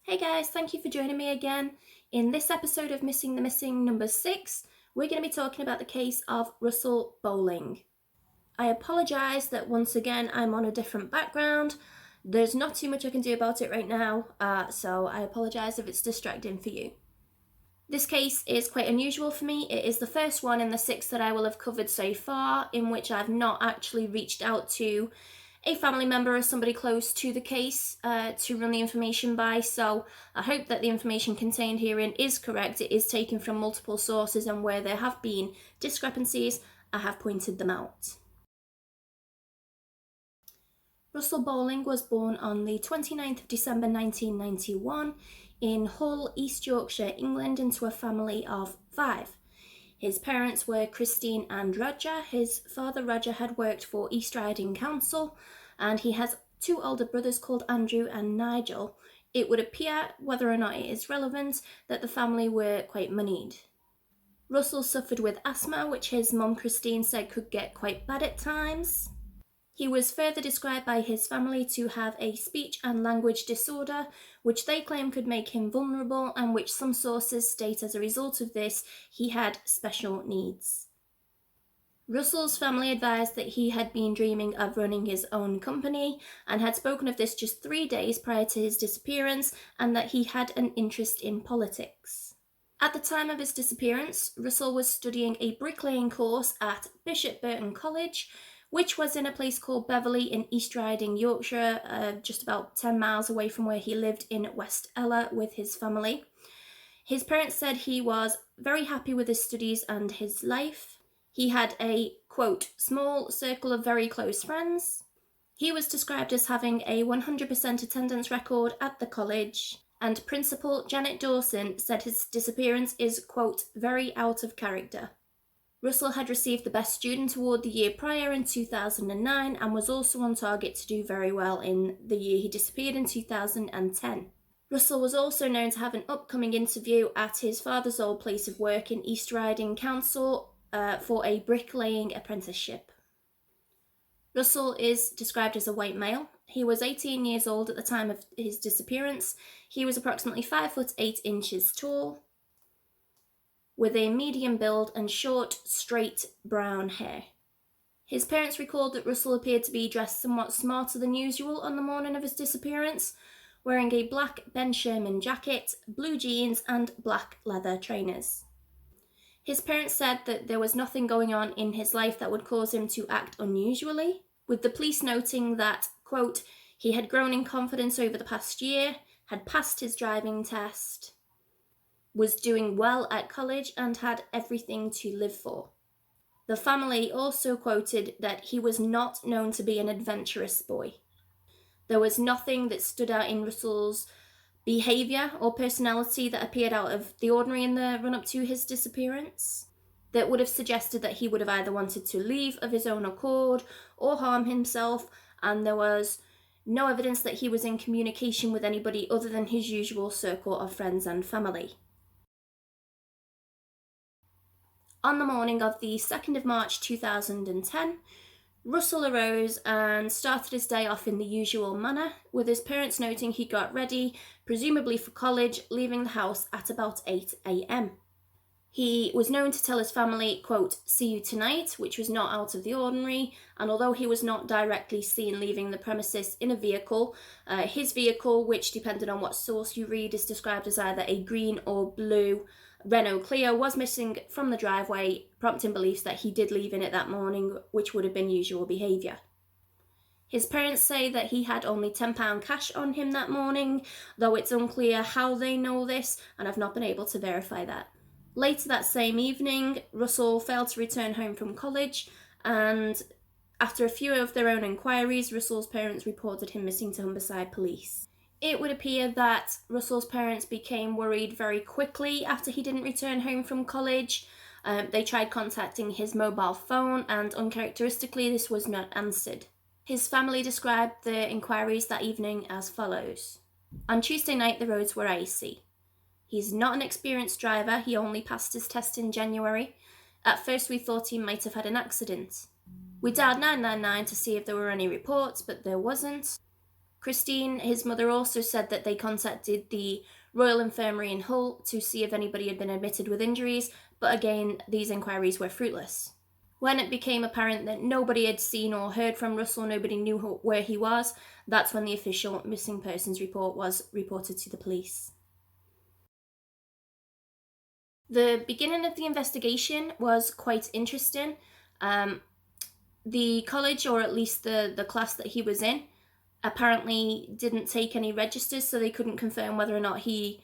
Hey guys, thank you for joining me again. In this episode of Missing the Missing number 6, we're going to be talking about the case of Russell Bohling. I apologise that once again I'm on a different background. There's not too much I can do about it right now, so I apologise if it's distracting for you. This case is quite unusual for me. It is the first one in the 6 that I will have covered so far in which I've not actually reached out to a family member or somebody close to the case to run the information by, so I hope that the information contained herein is correct. It is taken from multiple sources, and where there have been discrepancies, I have pointed them out. Russell Bohling was born on the 29th of December 1991 in Hull, East Yorkshire, England, into a family of 5. His parents were Christine and Roger. His father, Roger, had worked for East Riding Council, and he has 2 older brothers called Andrew and Nigel. It would appear, whether or not it is relevant, that the family were quite moneyed. Russell suffered with asthma, which his mum Christine said could get quite bad at times. He was further described by his family to have a speech and language disorder, which they claim could make him vulnerable, and which some sources state as a result of this, he had special needs. Russell's family advised that he had been dreaming of running his own company and had spoken of this just 3 days prior to his disappearance, and that he had an interest in politics. At the time of his disappearance, Russell was studying a bricklaying course at Bishop Burton College, which was in a place called Beverley in East Riding, Yorkshire, just about 10 miles away from where he lived in West Ella with his family. His parents said he was very happy with his studies and his life. He had a, quote, small circle of very close friends. He was described as having a 100% attendance record at the college, and Principal Janet Dawson said his disappearance is, quote, very out of character. Russell had received the Best Student Award the year prior in 2009 and was also on target to do very well in the year he disappeared in 2010. Russell was also known to have an upcoming interview at his father's old place of work in East Riding Council for a bricklaying apprenticeship. Russell is described as a white male. He was 18 years old at the time of his disappearance. He was approximately 5 foot 8 inches tall, with a medium build and short, straight brown hair. His parents recalled that Russell appeared to be dressed somewhat smarter than usual on the morning of his disappearance, wearing a black Ben Sherman jacket, blue jeans, and black leather trainers. His parents said that there was nothing going on in his life that would cause him to act unusually, with the police noting that, quote, he had grown in confidence over the past year, had passed his driving test, was doing well at college, and had everything to live for. The family also quoted that he was not known to be an adventurous boy. There was nothing that stood out in Russell's behaviour or personality that appeared out of the ordinary in the run-up to his disappearance that would have suggested that he would have either wanted to leave of his own accord or harm himself, and there was no evidence that he was in communication with anybody other than his usual circle of friends and family. On the morning of the 2nd of March 2010, Russell arose and started his day off in the usual manner, with his parents noting he got ready, presumably for college, leaving the house at about 8 a.m. He was known to tell his family, quote, see you tonight, which was not out of the ordinary, and although he was not directly seen leaving the premises in a vehicle, his vehicle, which depending on what source you read is described as either a green or blue Renault Clio, was missing from the driveway, prompting beliefs that he did leave in it that morning, which would have been usual behaviour. His parents say that he had only £10 cash on him that morning, though it's unclear how they know this, and I've not been able to verify that. Later that same evening, Russell failed to return home from college, and after a few of their own inquiries, Russell's parents reported him missing to Humberside Police. It would appear that Russell's parents became worried very quickly after he didn't return home from college. They tried contacting his mobile phone, and uncharacteristically, this was not answered. His family described the inquiries that evening as follows. On Tuesday night, the roads were icy. He's not an experienced driver. He only passed his test in January. At first, we thought he might have had an accident. We dialed 999 to see if there were any reports, but there wasn't. Christine, his mother, also said that they contacted the Royal Infirmary in Hull to see if anybody had been admitted with injuries, but again, these inquiries were fruitless. When it became apparent that nobody had seen or heard from Russell, nobody knew where he was, that's when the official missing persons report was reported to the police. The beginning of the investigation was quite interesting. The college, or at least the class that he was in, apparently didn't take any registers, so they couldn't confirm whether or not he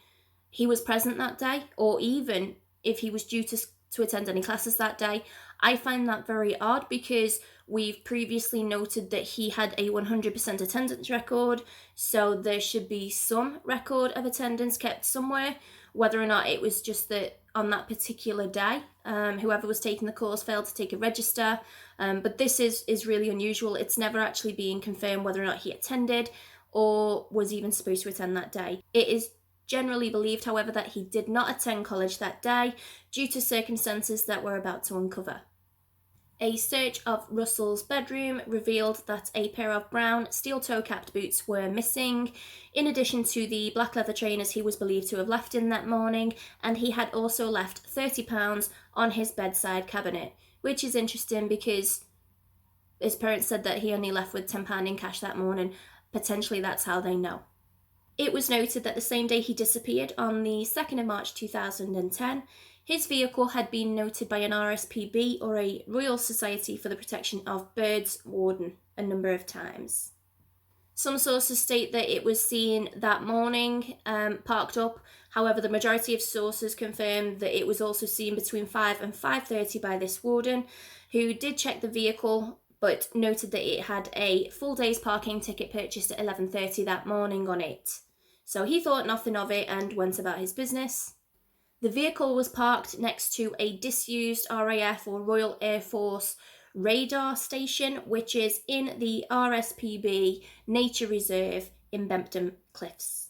was present that day, or even if he was due to attend any classes that day. I find that very odd because we've previously noted that he had a 100% attendance record, so there should be some record of attendance kept somewhere. Whether or not it was just that on that particular day, whoever was taking the course failed to take a register. But this is really unusual. It's never actually being confirmed whether or not he attended or was even supposed to attend that day. It is generally believed, however, that he did not attend college that day due to circumstances that we're about to uncover. A search of Russell's bedroom revealed that a pair of brown steel-toe-capped boots were missing, in addition to the black leather trainers he was believed to have left in that morning, and he had also left £30 on his bedside cabinet, which is interesting because his parents said that he only left with £10 in cash that morning. Potentially that's how they know. It was noted that the same day he disappeared, on the 2nd of March 2010, his vehicle had been noted by an RSPB, or a Royal Society for the Protection of Birds warden, a number of times. Some sources state that it was seen that morning, parked up. However, the majority of sources confirmed that it was also seen between 5 and 5:30 by this warden, who did check the vehicle, but noted that it had a full day's parking ticket purchased at 11:30 that morning on it. So he thought nothing of it and went about his business. The vehicle was parked next to a disused RAF, or Royal Air Force, radar station, which is in the RSPB Nature Reserve in Bempton Cliffs.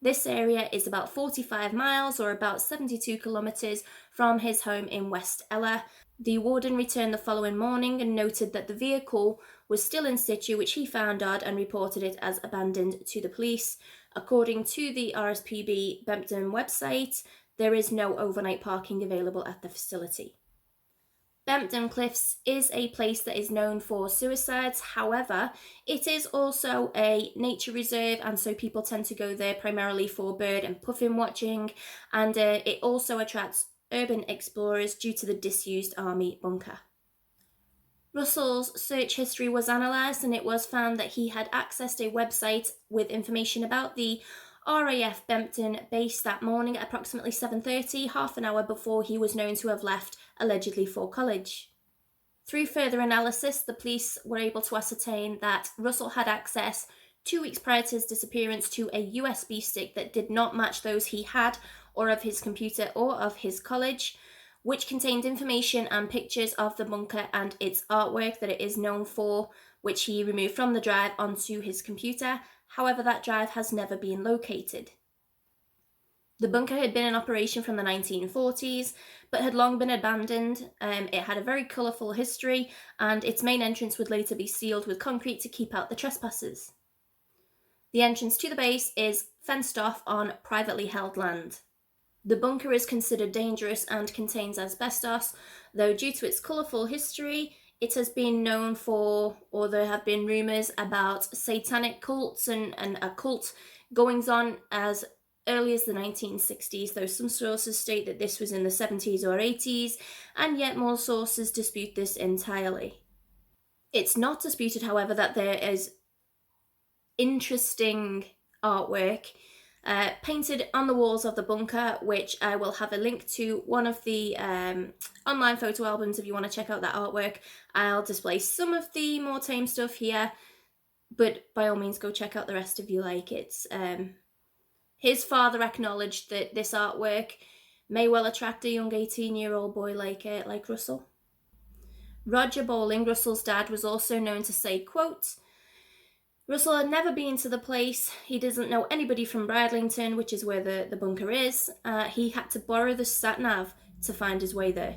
This area is about 45 miles, or about 72 kilometres, from his home in West Ella. The warden returned the following morning and noted that the vehicle was still in situ, which he found odd, and reported it as abandoned to the police. According to the RSPB Bempton website, there is no overnight parking available at the facility. Bempton Cliffs is a place that is known for suicides. However, it is also a nature reserve, and so people tend to go there primarily for bird and puffin watching, and it also attracts urban explorers due to the disused army bunker. Russell's search history was analysed, and it was found that he had accessed a website with information about the RAF Bempton base that morning at approximately 7:30, half an hour before he was known to have left, allegedly for college. Through further analysis, the police were able to ascertain that Russell had access 2 weeks prior to his disappearance to a USB stick that did not match those he had, or of his computer, or of his college, which contained information and pictures of the bunker and its artwork that it is known for, which he removed from the drive onto his computer. However, that drive has never been located. The bunker had been in operation from the 1940s, but had long been abandoned. It had a very colourful history, and its main entrance would later be sealed with concrete to keep out the trespassers. The entrance to the base is fenced off on privately held land. The bunker is considered dangerous and contains asbestos, though due to its colourful history, it has been known for, or there have been rumours about satanic cults and occult goings on as early as the 1960s, though some sources state that this was in the 70s or 80s, and yet more sources dispute this entirely. It's not disputed, however, that there is interesting artwork painted on the walls of the bunker, which I will have a link to one of the online photo albums if you want to check out that artwork. I'll display some of the more tame stuff here, but by all means go check out the rest if you like it. His father acknowledged that this artwork may well attract a young 18-year-old boy like Russell. Roger Bohling, Russell's dad, was also known to say, quote, Russell had never been to the place. He doesn't know anybody from Bradlington, which is where the bunker is. He had to borrow the sat-nav to find his way there.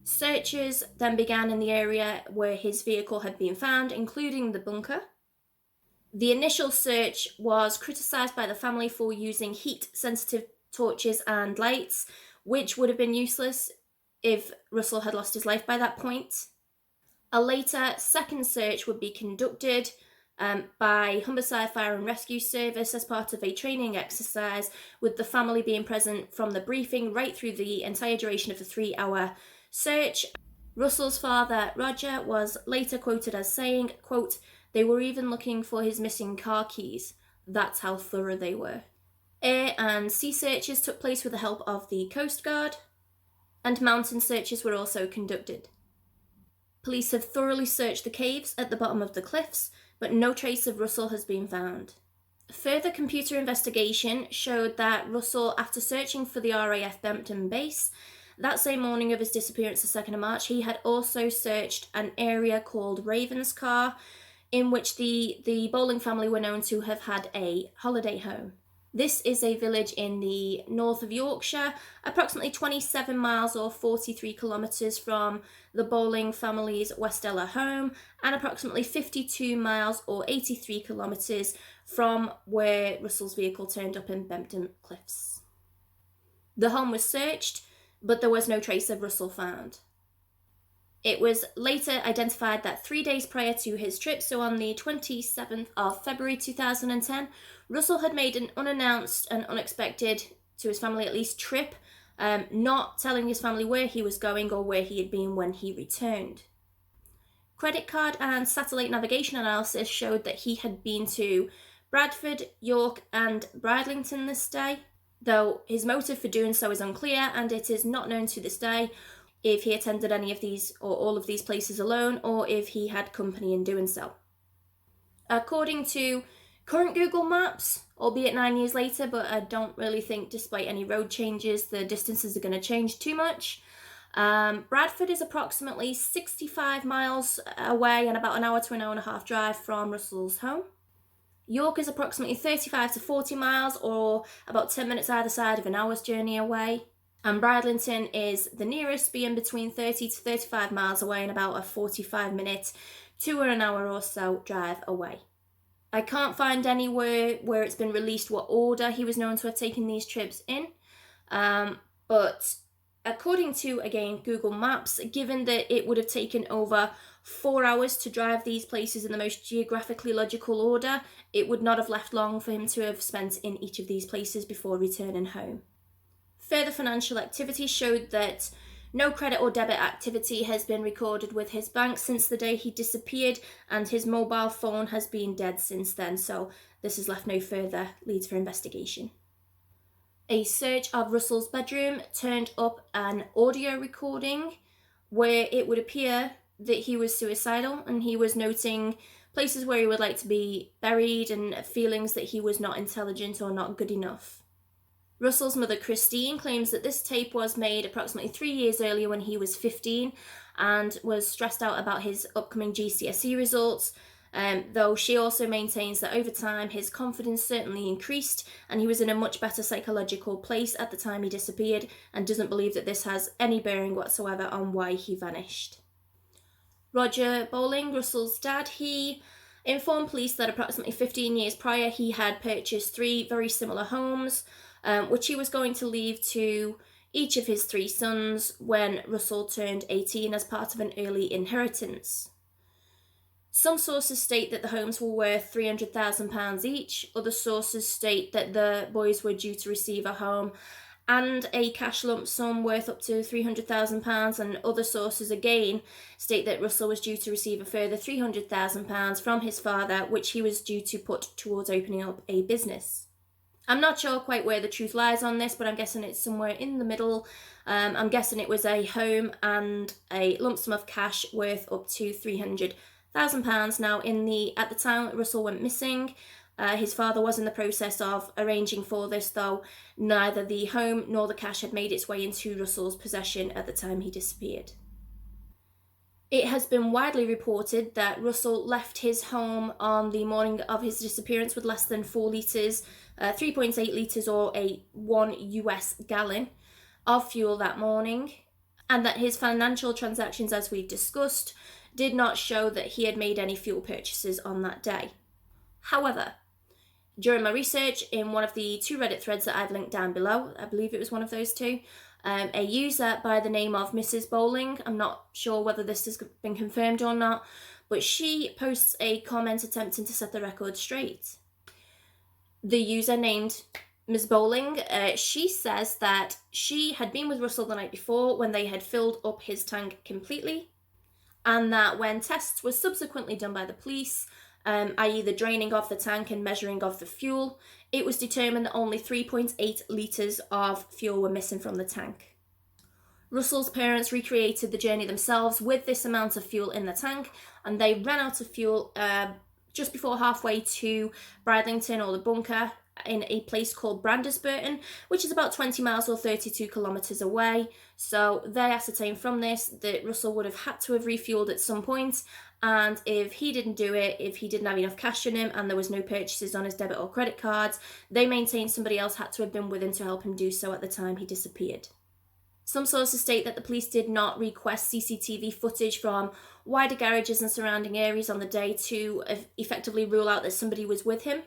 Searches then began in the area where his vehicle had been found, including the bunker. The initial search was criticised by the family for using heat-sensitive torches and lights, which would have been useless if Russell had lost his life by that point. A later second search would be conducted by Humberside Fire and Rescue Service as part of a training exercise, with the family being present from the briefing right through the entire duration of the 3-hour search. Russell's father, Roger, was later quoted as saying, quote, "They were even looking for his missing car keys. That's how thorough they were." Air and sea searches took place with the help of the Coast Guard, and mountain searches were also conducted. Police have thoroughly searched the caves at the bottom of the cliffs, but no trace of Russell has been found. Further computer investigation showed that Russell, after searching for the RAF Bempton base, that same morning of his disappearance, the 2nd of March, he had also searched an area called Ravenscar, in which the Bohling family were known to have had a holiday home. This is a village in the north of Yorkshire, approximately 27 miles or 43 kilometres from the Bohling family's West Ella home, and approximately 52 miles or 83 kilometres from where Russell's vehicle turned up in Bempton Cliffs. The home was searched, but there was no trace of Russell found. It was later identified that 3 days prior to his trip, so on the 27th of February 2010, Russell had made an unannounced and unexpected, to his family at least, trip, not telling his family where he was going or where he had been when he returned. Credit card and satellite navigation analysis showed that he had been to Bradford, York and Bridlington this day, though his motive for doing so is unclear, and it is not known to this day if he attended any of these or all of these places alone, or if he had company in doing so. According to current Google Maps, albeit 9 years later, but I don't really think, despite any road changes, the distances are going to change too much. Bradford is approximately 65 miles away and about an hour to an hour and a half drive from Russell's home. York is approximately 35 to 40 miles, or about 10 minutes either side of an hour's journey away. And Bridlington is the nearest, being between 30 to 35 miles away and about a 45-minute to an hour or so drive away. I can't find anywhere where it's been released what order he was known to have taken these trips in, but according to, again, Google Maps, given that it would have taken over 4 hours to drive these places in the most geographically logical order, it would not have left long for him to have spent in each of these places before returning home. Further financial activity showed that no credit or debit activity has been recorded with his bank since the day he disappeared, and his mobile phone has been dead since then, so this has left no further leads for investigation. A search of Russell's bedroom turned up an audio recording where it would appear that he was suicidal, and he was noting places where he would like to be buried and feelings that he was not intelligent or not good enough. Russell's mother, Christine, claims that this tape was made approximately 3 years earlier when he was 15 and was stressed out about his upcoming GCSE results, though she also maintains that over time his confidence certainly increased and he was in a much better psychological place at the time he disappeared, and doesn't believe that this has any bearing whatsoever on why he vanished. Roger Bohling, Russell's dad, he informed police that approximately 15 years prior he had purchased 3 very similar homes, which he was going to leave to each of his 3 sons when Russell turned 18 as part of an early inheritance. Some sources state that the homes were worth £300,000 each. Other sources state that the boys were due to receive a home and a cash lump sum worth up to £300,000, and other sources again state that Russell was due to receive a further £300,000 from his father, which he was due to put towards opening up a business. I'm not sure quite where the truth lies on this, but I'm guessing it's somewhere in the middle. I'm guessing it was a home and a lump sum of cash worth up to £300,000. Now, at the time Russell went missing, his father was in the process of arranging for this, though neither the home nor the cash had made its way into Russell's possession at the time he disappeared. It has been widely reported that Russell left his home on the morning of his disappearance with less than 4 litres, 3.8 litres or a 1 US gallon of fuel that morning, and that his financial transactions, as we've discussed, did not show that he had made any fuel purchases on that day. However, during my research in one of the 2 Reddit threads that I've linked down below, I believe it was one of those 2, a user by the name of Mrs. Bohling, I'm not sure whether this has been confirmed or not, but she posts a comment attempting to set the record straight. The user named Ms. Bohling, she says that she had been with Russell the night before when they had filled up his tank completely, and that when tests were subsequently done by the police, i.e. the draining of the tank and measuring of the fuel, it was determined that only 3.8 litres of fuel were missing from the tank. Russell's parents recreated the journey themselves with this amount of fuel in the tank, and they ran out of fuel just before halfway to Bridlington, or the bunker, in a place called Brandesburton, which is about 20 miles or 32 kilometres away. So they ascertained from this that Russell would have had to have refueled at some point, and if he didn't do it, if he didn't have enough cash on him and there was no purchases on his debit or credit cards, they maintained somebody else had to have been with him to help him do so at the time he disappeared. Some sources state that the police did not request CCTV footage from wider garages and surrounding areas on the day to effectively rule out that somebody was with him.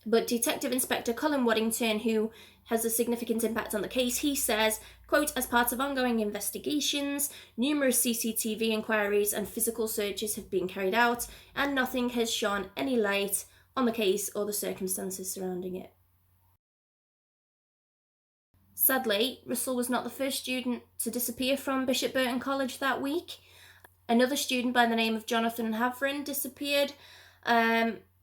But Detective Inspector Colin Waddington, who has a significant impact on the case, he says, quote, "As part of ongoing investigations, numerous CCTV inquiries and physical searches have been carried out, and nothing has shone any light on the case or the circumstances surrounding it." Sadly, Russell was not the first student to disappear from Bishop Burton College that week. Another student by the name of Jonathan Havrin disappeared,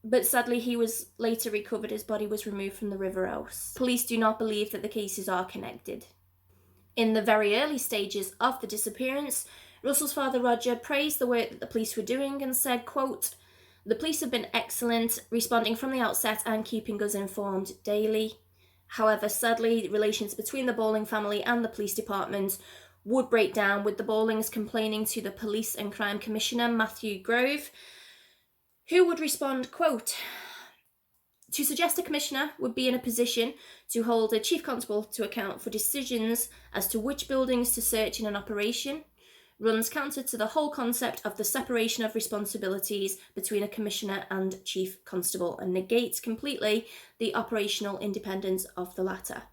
but sadly he was later recovered. His body was removed from the River Ouse. Police do not believe that the cases are connected. In the very early stages of the disappearance, Russell's father Roger praised the work that the police were doing and said, quote, "The police have been excellent, responding from the outset and keeping us informed daily." However, sadly, relations between the Bohling family and the police department would break down, with the Bohlings complaining to the Police and Crime Commissioner, Matthew Grove, who would respond, quote, "To suggest a commissioner would be in a position to hold a chief constable to account for decisions as to which buildings to search in an operation runs counter to the whole concept of the separation of responsibilities between a commissioner and chief constable, and negates completely the operational independence of the latter."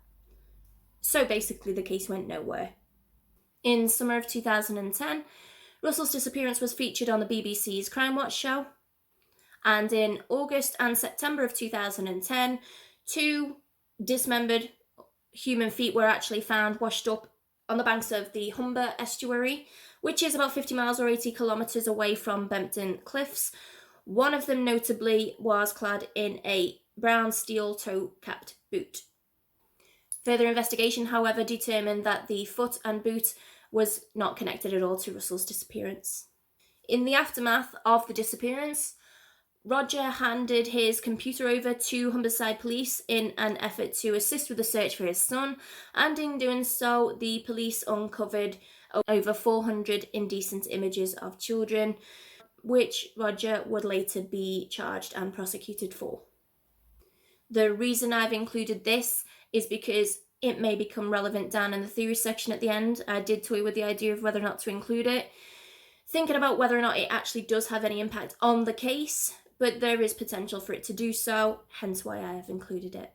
So basically the case went nowhere. In summer of 2010, Russell's disappearance was featured on the BBC's Crime Watch show, and in August and September of 2010, 2 dismembered human feet were actually found washed up on the banks of the Humber estuary, which is about 50 miles or 80 kilometres away from Bempton Cliffs. One of them notably was clad in a brown steel toe-capped boot. Further investigation, however, determined that the foot and boot was not connected at all to Russell's disappearance. In the aftermath of the disappearance, Roger handed his computer over to Humberside Police in an effort to assist with the search for his son, and in doing so, the police uncovered over 400 indecent images of children, which Roger would later be charged and prosecuted for. The reason I've included this is because it may become relevant down in the theory section at the end. I did toy with the idea of whether or not to include it, thinking about whether or not it actually does have any impact on the case, but there is potential for it to do so, hence why I have included it.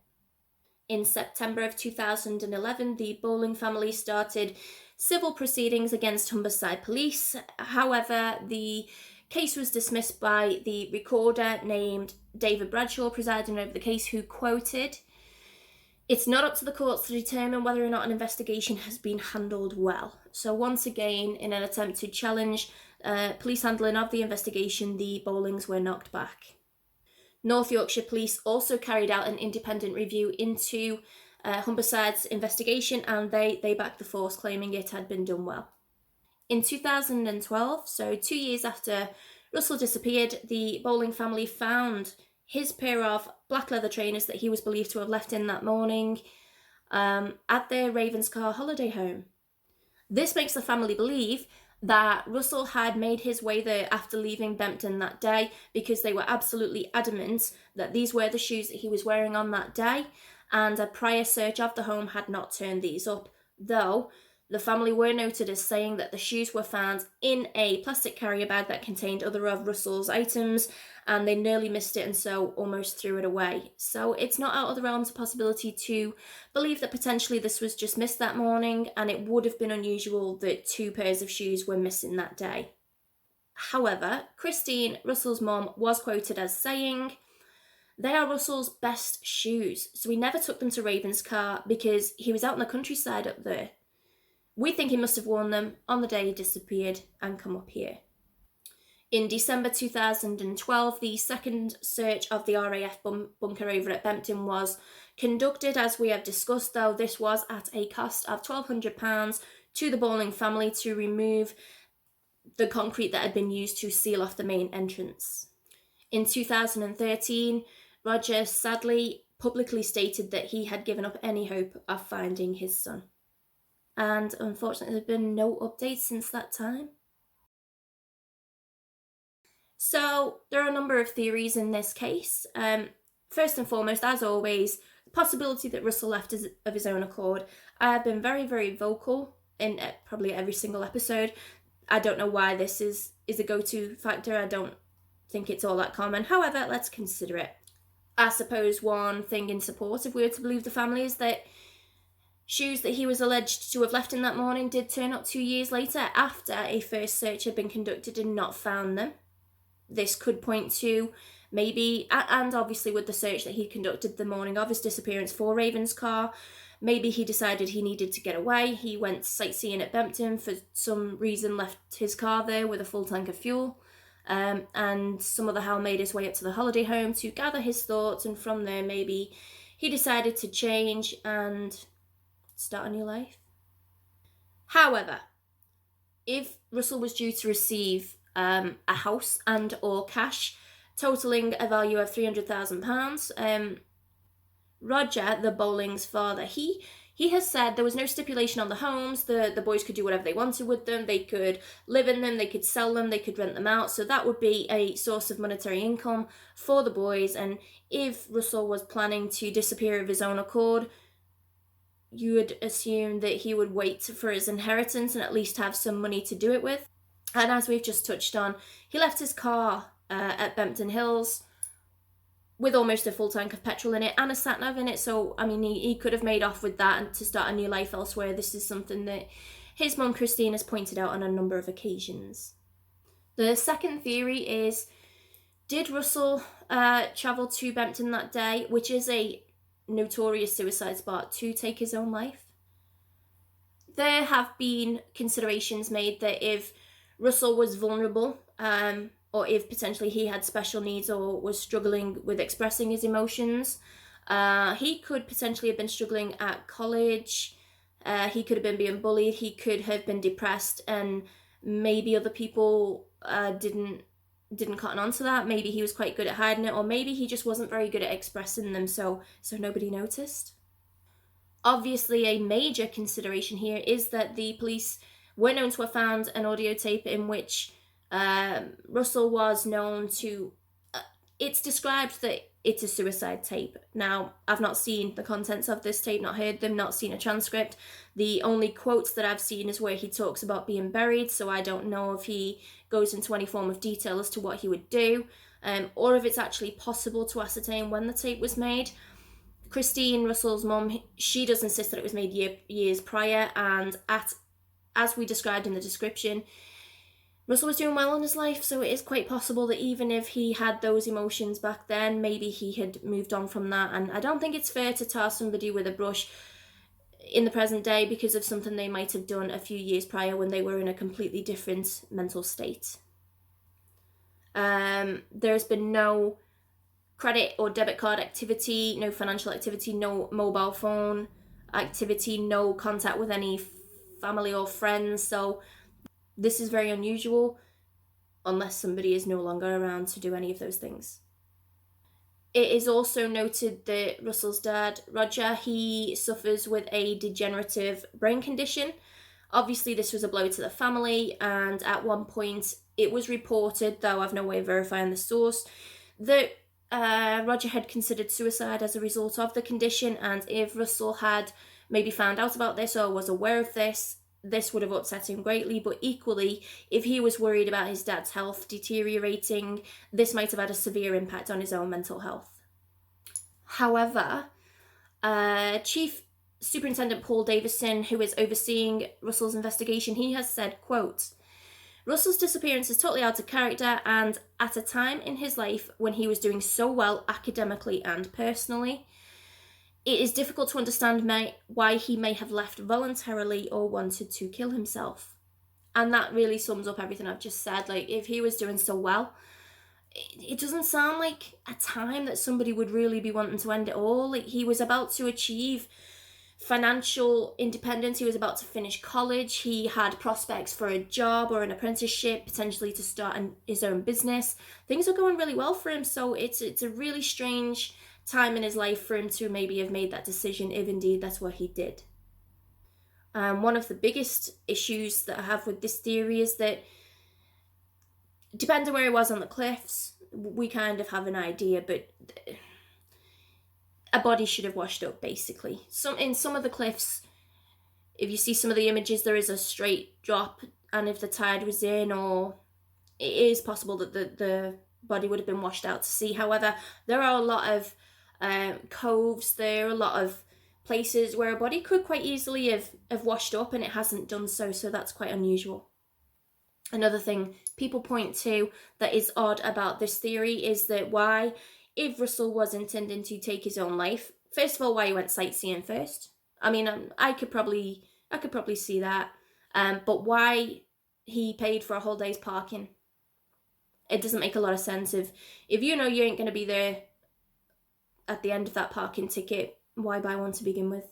In September of 2011, the Bohling family started civil proceedings against Humberside Police. However, the case was dismissed by the recorder named David Bradshaw, presiding over the case, who quoted, "It's not up to the courts to determine whether or not an investigation has been handled well." So once again, in an attempt to challenge police handling of the investigation, the Bohlings were knocked back. North Yorkshire Police also carried out an independent review into Humberside's investigation, and they backed the force, claiming it had been done well. In 2012, so 2 years after Russell disappeared, the Bohling family found his pair of black leather trainers that he was believed to have left in that morning at their Ravenscar holiday home. This makes the family believe that Russell had made his way there after leaving Bempton that day, because they were absolutely adamant that these were the shoes that he was wearing on that day, and a prior search of the home had not turned these up, though The family were noted as saying that the shoes were found in a plastic carrier bag that contained other of Russell's items, and they nearly missed it and so almost threw it away. So it's not out of the realms of possibility to believe that potentially this was just missed that morning, and it would have been unusual that 2 pairs of shoes were missing that day. However, Christine, Russell's mum, was quoted as saying, "They are Russell's best shoes, so we never took them to Raven's car because he was out in the countryside up there. We think he must have worn them on the day he disappeared and come up here." In December 2012, the second search of the RAF bunker over at Bempton was conducted, as we have discussed, though this was at a cost of £1,200 to the Bohling family to remove the concrete that had been used to seal off the main entrance. In 2013, Roger sadly publicly stated that he had given up any hope of finding his son. And unfortunately, there's been no updates since that time. So there are a number of theories in this case. First and foremost, as always, the possibility that Russell left of his own accord. I have been very, very vocal in probably every single episode. I don't know why this is a go-to factor. I don't think it's all that common. However, let's consider it. I suppose one thing in support, if we were to believe the family, is that shoes that he was alleged to have left in that morning did turn up 2 years later after a first search had been conducted and not found them. This could point to maybe, and obviously with the search that he conducted the morning of his disappearance for Raven's car, maybe he decided he needed to get away. He went sightseeing at Bempton, for some reason left his car there with a full tank of fuel, and some other how made his way up to the holiday home to gather his thoughts, and from there maybe he decided to change and start a new life. However, if Russell was due to receive a house and or cash totaling a value of £300,000, Roger, the Bohling's father, he has said there was no stipulation on the homes. The boys could do whatever they wanted with them. They could live in them, they could sell them, they could rent them out. So that would be a source of monetary income for the boys. And if Russell was planning to disappear of his own accord, you would assume that he would wait for his inheritance and at least have some money to do it with. And as we've just touched on, he left his car at Bempton Hills with almost a full tank of petrol in it and a sat-nav in it. So, I mean, he could have made off with that and to start a new life elsewhere. This is something that his mum Christine has pointed out on a number of occasions. The second theory is, did Russell travel to Bempton that day, which is a notorious suicide spot, to take his own life? There have been considerations made that if Russell was vulnerable, or if potentially he had special needs or was struggling with expressing his emotions, he could potentially have been struggling at college. He could have been being bullied. He could have been depressed, and maybe other people didn't cotton on to that. Maybe he was quite good at hiding it, or maybe he just wasn't very good at expressing them, so nobody noticed. Obviously, a major consideration here is that the police were known to have found an audio tape in which Russell was known to... it's described that it's a suicide tape. Now, I've not seen the contents of this tape, not heard them, not seen a transcript. The only quotes that I've seen is where he talks about being buried, so I don't know if he goes into any form of detail as to what he would do, or if it's actually possible to ascertain when the tape was made. Christine, Russell's mum, she does insist that it was made years prior, and as we described in the description, Russell was doing well in his life, so it is quite possible that even if he had those emotions back then, maybe he had moved on from that. And I don't think it's fair to tar somebody with a brush in the present day because of something they might have done a few years prior when they were in a completely different mental state. There's been no credit or debit card activity, no financial activity, no mobile phone activity, no contact with any family or friends, so this is very unusual unless somebody is no longer around to do any of those things. It is also noted that Russell's dad, Roger, he suffers with a degenerative brain condition. Obviously, this was a blow to the family, and at one point it was reported, though I've no way of verifying the source, that Roger had considered suicide as a result of the condition, and if Russell had maybe found out about this or was aware of this, this would have upset him greatly, but equally, if he was worried about his dad's health deteriorating, this might have had a severe impact on his own mental health. However, Chief Superintendent Paul Davison, who is overseeing Russell's investigation, he has said, quote, Russell's disappearance is totally out of character, and at a time in his life when he was doing so well academically and personally, it is difficult to understand why he may have left voluntarily or wanted to kill himself. And that really sums up everything I've just said. Like, if he was doing so well, it doesn't sound like a time that somebody would really be wanting to end it all. Like, he was about to achieve financial independence. He was about to finish college. He had prospects for a job or an apprenticeship, potentially to start his own business. Things are going really well for him. So it's a really strange time in his life for him to maybe have made that decision, if indeed that's what he did. One of the biggest issues that I have with this theory is that, depending where he was on the cliffs, we kind of have an idea, but a body should have washed up, basically. In some of the cliffs, if you see some of the images, there is a straight drop, and if the tide was in, or it is possible that the body would have been washed out to sea. However, there are a lot of coves there, a lot of places where a body could quite easily have washed up, and it hasn't done so, so that's quite unusual. Another thing people point to that is odd about this theory is that why, if Russell was intending to take his own life, first of all, why he went sightseeing first. I mean, I could probably see that, but why he paid for a whole day's parking? It doesn't make a lot of sense. If you know you ain't going to be there at the end of that parking ticket, why buy one to begin with?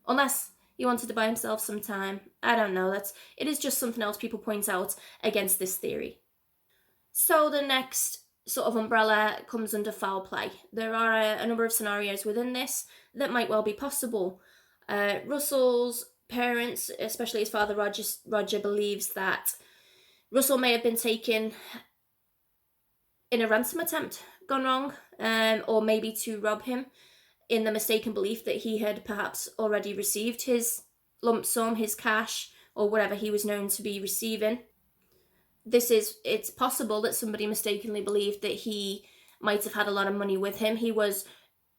Unless he wanted to buy himself some time. I don't know. It is just something else people point out against this theory. So the next sort of umbrella comes under foul play. There are a number of scenarios within this that might well be possible. Russell's parents, especially his father Roger, believes that Russell may have been taken in a ransom attempt gone wrong, or maybe to rob him, in the mistaken belief that he had perhaps already received his lump sum, his cash, or whatever he was known to be receiving. It's possible that somebody mistakenly believed that he might have had a lot of money with him. He was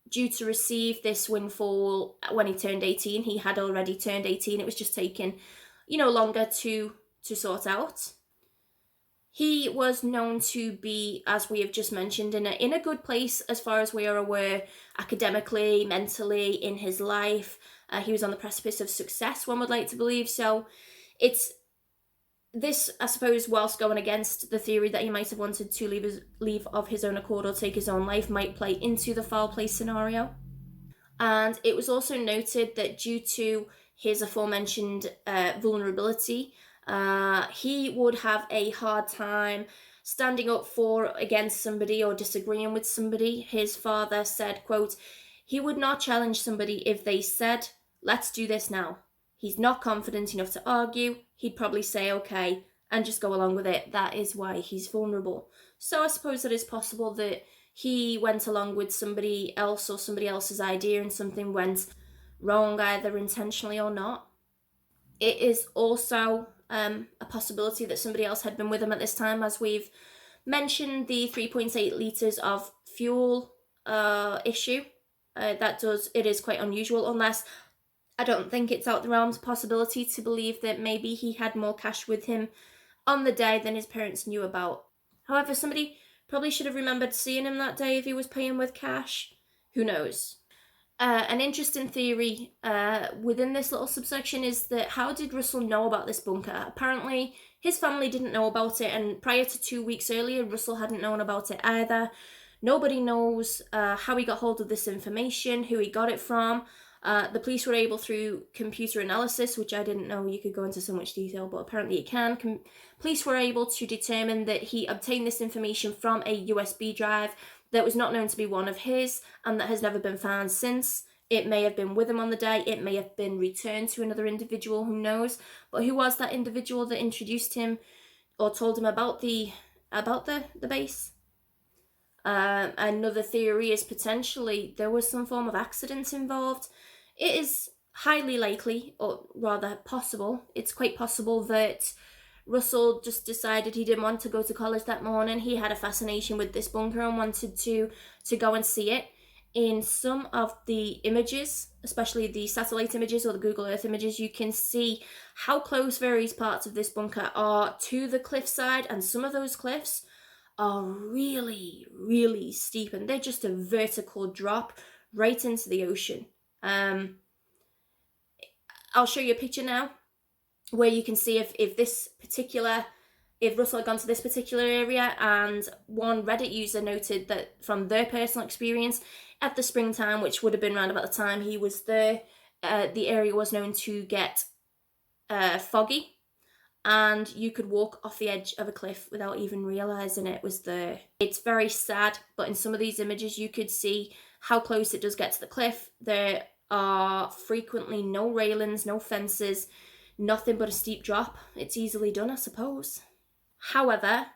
due to receive this windfall when he turned 18. He had already turned 18. It was just taken, longer to sort out. He was known to be, as we have just mentioned, in a good place as far as we are aware, academically, mentally, in his life. He was on the precipice of success, one would like to believe. So it's this, I suppose, whilst going against the theory that he might have wanted to leave of his own accord or take his own life, might play into the foul play scenario. And it was also noted that due to his aforementioned vulnerability, he would have a hard time standing up for against somebody or disagreeing with somebody. His father said, quote, he would not challenge somebody if they said, let's do this now. He's not confident enough to argue. He'd probably say, okay, and just go along with it. That is why he's vulnerable. So I suppose it is possible that he went along with somebody else or somebody else's idea and something went wrong, either intentionally or not. It is also a possibility that somebody else had been with him at this time. As we've mentioned, the 3.8 litres of fuel issue, it is quite unusual, unless I don't think it's out the realms of possibility to believe that maybe he had more cash with him on the day than his parents knew about. However, somebody probably should have remembered seeing him that day if he was paying with cash. Who knows? An interesting theory within this little subsection is that how did Russell know about this bunker? Apparently, his family didn't know about it, and prior to 2 weeks earlier, Russell hadn't known about it either. Nobody knows how he got hold of this information, who he got it from. The police were able, through computer analysis, which I didn't know you could go into so much detail, but apparently you can. Police were able to determine that he obtained this information from a USB drive that was not known to be one of his, and that has never been found since. It may have been with him on the day, it may have been returned to another individual, who knows. But who was that individual that introduced him or told him about the base? Another theory is potentially there was some form of accident involved. It is highly likely, or rather possible, it's quite possible that Russell just decided he didn't want to go to college that morning. He had a fascination with this bunker and wanted to go and see it. In some of the images, especially the satellite images or the Google Earth images, you can see how close various parts of this bunker are to the cliffside, and some of those cliffs are really, really steep, and they're just a vertical drop right into the ocean. I'll show you a picture now where you can see if Russell had gone to this particular area, and one Reddit user noted that from their personal experience at the springtime, which would have been around about the time he was there, the area was known to get foggy, and you could walk off the edge of a cliff without even realizing it was there. It's very sad, but in some of these images you could see how close it does get to the cliff. There are frequently no railings, no fences, nothing but a steep drop. It's easily done, I suppose. However,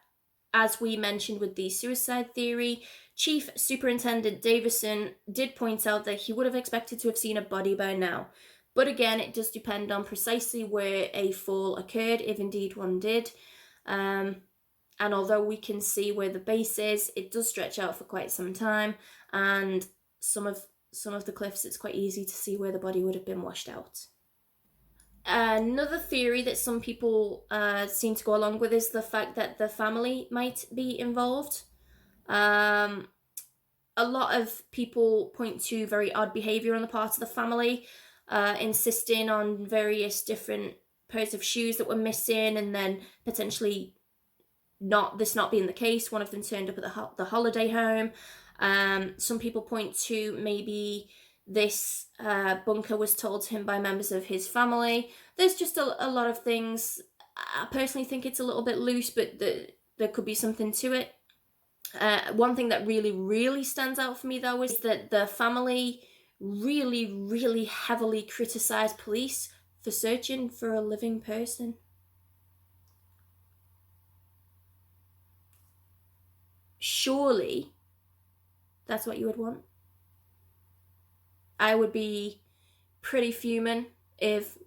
as we mentioned with the suicide theory, Chief Superintendent Davison did point out that he would have expected to have seen a body by now. But again, it does depend on precisely where a fall occurred, if indeed one did. And although we can see where the base is, it does stretch out for quite some time, and some of the cliffs, it's quite easy to see where the body would have been washed out. Another theory that some people seem to go along with is the fact that the family might be involved. A lot of people point to very odd behaviour on the part of the family, insisting on various different pairs of shoes that were missing, and then potentially not being the case. One of them turned up at the holiday home. Some people point to maybe this bunker was told to him by members of his family. There's just a lot of things. I personally think it's a little bit loose, but there could be something to it. One thing that really, really stands out for me, though, is that the family really, really heavily criticised police for searching for a living person. Surely that's what you would want. I would be pretty fuming if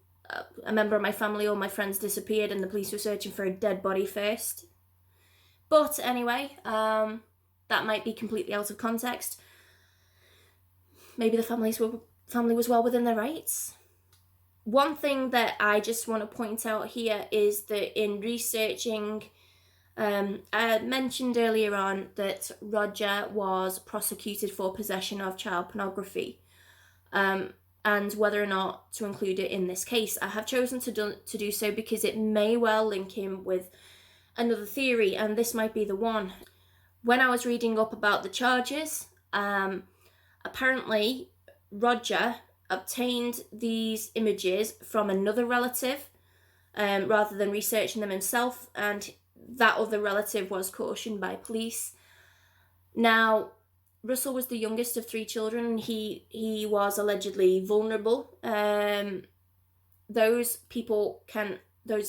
a member of my family or my friends disappeared and the police were searching for a dead body first. But anyway, that might be completely out of context. Maybe the family was well within their rights. One thing that I just want to point out here is that in researching, I mentioned earlier on that Roger was prosecuted for possession of child pornography, and whether or not to include it in this case. I have chosen to do so because it may well link him with another theory, and this might be the one. When I was reading up about the charges, apparently Roger obtained these images from another relative rather than researching them himself, and that other relative was cautioned by police. Now, Russell was the youngest of 3 children, and he was allegedly vulnerable. Those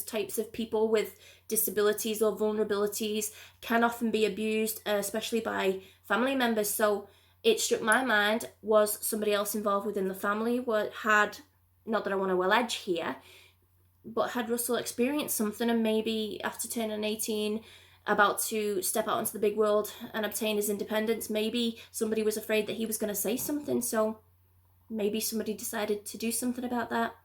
types of people with disabilities or vulnerabilities can often be abused, especially by family members. So it struck my mind, was somebody else involved within the family? Not that I want to allege here, but had Russell experienced something, and maybe after turning 18, about to step out into the big world and obtain his independence, maybe somebody was afraid that he was going to say something, so maybe somebody decided to do something about that.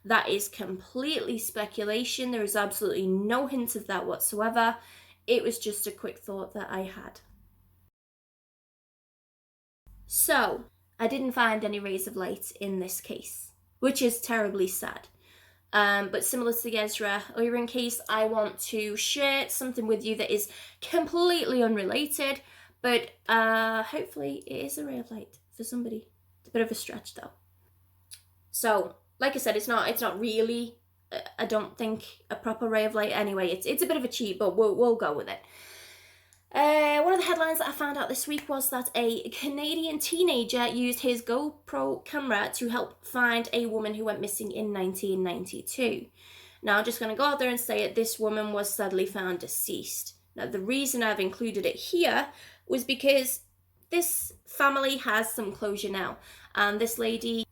That is completely speculation. There is absolutely no hint of that whatsoever. It was just a quick thought that I had. So, I didn't find any rays of light in this case, which is terribly sad. But similar to the Ezra Oirin case, I want to share something with you that is completely unrelated, but hopefully it is a ray of light for somebody. It's a bit of a stretch though. So, like I said, it's not really, I don't think, a proper ray of light anyway. It's a bit of a cheat, but we'll go with it. One of the headlines that I found out this week was that a Canadian teenager used his GoPro camera to help find a woman who went missing in 1992. Now, I'm just going to go out there and say it. This woman was sadly found deceased. Now, the reason I've included it here was because this family has some closure now. And this lady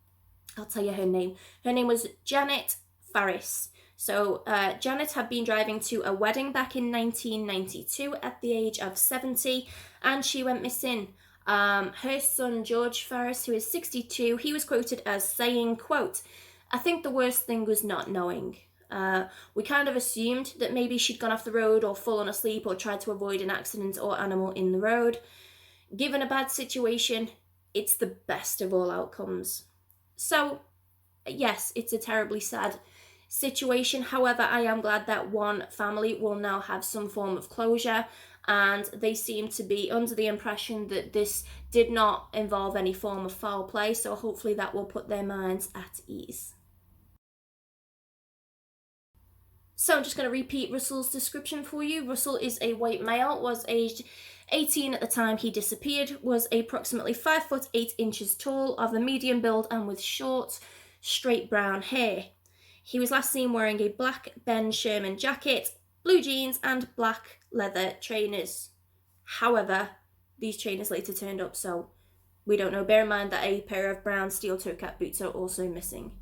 I'll tell you her name. Her name was Janet Farris. So Janet had been driving to a wedding back in 1992 at the age of 70, and she went missing. Her son George Farris, who is 62, he was quoted as saying, quote, "I think the worst thing was not knowing. We kind of assumed that maybe she'd gone off the road or fallen asleep or tried to avoid an accident or animal in the road. Given a bad situation, it's the best of all outcomes." So, yes, it's a terribly sad situation. However, I am glad that one family will now have some form of closure, and they seem to be under the impression that this did not involve any form of foul play, so hopefully that will put their minds at ease. So I'm just going to repeat Russell's description for you. Russell is a white male, was aged 18 at the time he disappeared, was approximately 5 foot 8 inches tall, of a medium build and with short, straight brown hair. He was last seen wearing a black Ben Sherman jacket, blue jeans and black leather trainers. However, these trainers later turned up, so we don't know. Bear in mind that a pair of brown steel toe cap boots are also missing.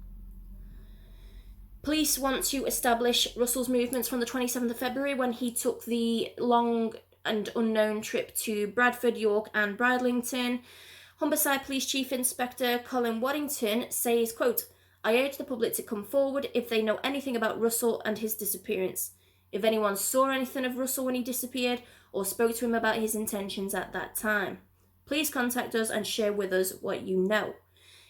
Police want to establish Russell's movements from the 27th of February when he took the long and unknown trip to Bradford, York and Bridlington. Humberside Police Chief Inspector Colin Waddington says, quote, "I urge the public to come forward if they know anything about Russell and his disappearance. If anyone saw anything of Russell when he disappeared or spoke to him about his intentions at that time, please contact us and share with us what you know.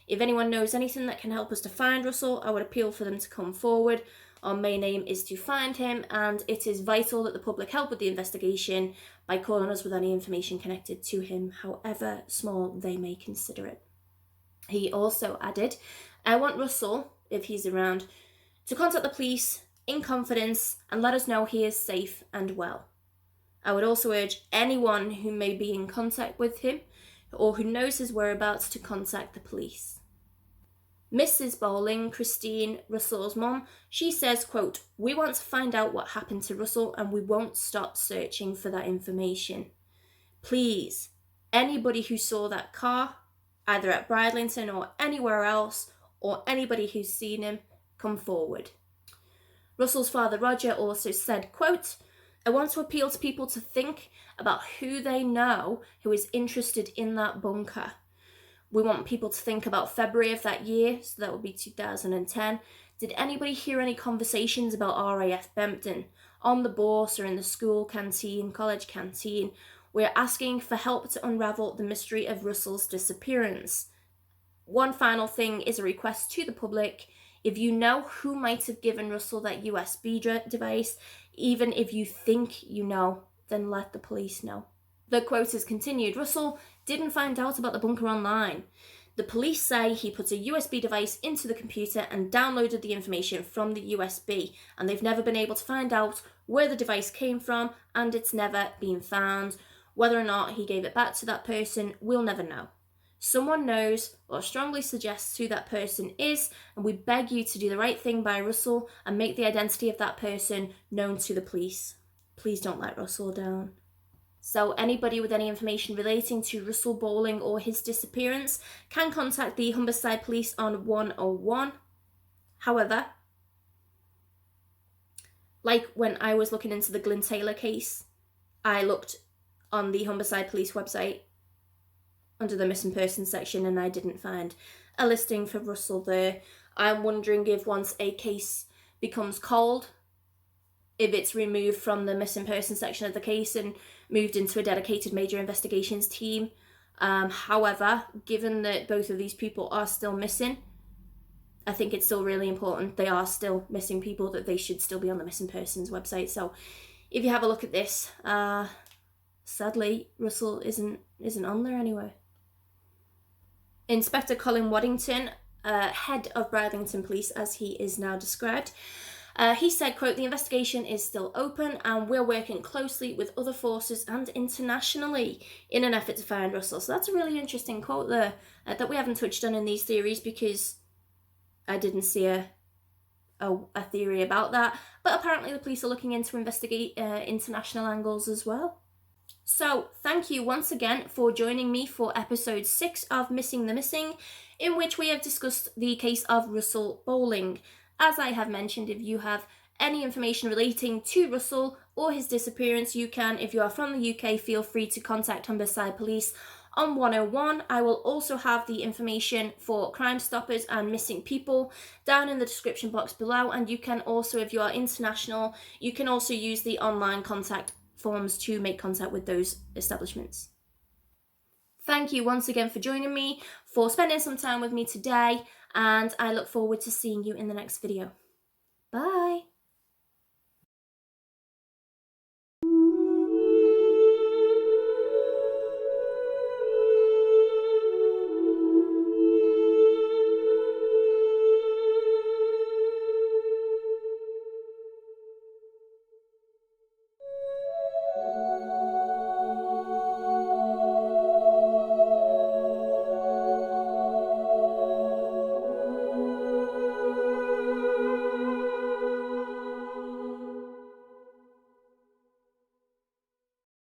If anyone knows anything that can help us to find Russell, I would appeal for them to come forward. Our main aim is to find him, and it is vital that the public help with the investigation by calling us with any information connected to him, however small they may consider it." He also added, "I want Russell, if he's around, to contact the police in confidence and let us know he is safe and well. I would also urge anyone who may be in contact with him or who knows his whereabouts to contact the police." Mrs. Bohling, Christine, Russell's mum, she says, quote, "We want to find out what happened to Russell and we won't stop searching for that information. Please, anybody who saw that car, either at Bridlington or anywhere else, or anybody who's seen him, come forward." Russell's father, Roger, also said, quote, "I want to appeal to people to think about who they know who is interested in that bunker. We want people to think about February of that year, so that would be 2010. Did anybody hear any conversations about RAF Bempton on the bourse or in the school canteen, college canteen? We're asking for help to unravel the mystery of Russell's disappearance. One final thing is a request to the public. If you know who might have given Russell that USB device, even if you think you know, then let the police know." The quote is continued. "Russell didn't find out about the bunker online. The police say he put a USB device into the computer and downloaded the information from the USB, and they've never been able to find out where the device came from, and it's never been found. Whether or not he gave it back to that person, we'll never know. Someone knows or strongly suggests who that person is, and we beg you to do the right thing by Russell and make the identity of that person known to the police. Please don't let Russell down." So anybody with any information relating to Russell Bohling or his disappearance can contact the Humberside Police on 101. However, like when I was looking into the Glyn Taylor case, I looked on the Humberside Police website under the missing persons section and I didn't find a listing for Russell there. I'm wondering if once a case becomes cold, if it's removed from the missing person section of the case and moved into a dedicated major investigations team. However, given that both of these people are still missing, I think it's still really important. They are still missing people, that they should still be on the missing persons website. So if you have a look at this, sadly, Russell isn't on there anywhere. Inspector Colin Waddington, head of Bridlington Police as he is now described, he said, quote, "The investigation is still open and we're working closely with other forces and internationally in an effort to find Russell." So that's a really interesting quote there that we haven't touched on in these theories, because I didn't see a theory about that. But apparently the police are looking into investigate international angles as well. So, thank you once again for joining me for episode 6 of Missing the Missing, in which we have discussed the case of Russell Bohling. As I have mentioned, if you have any information relating to Russell or his disappearance, you can, if you are from the UK, feel free to contact Humberside Police on 101. I will also have the information for Crimestoppers and missing people down in the description box below, and you can also, if you are international, you can also use the online contact forms to make contact with those establishments. Thank you once again for joining me, for spending some time with me today, and I look forward to seeing you in the next video. Bye!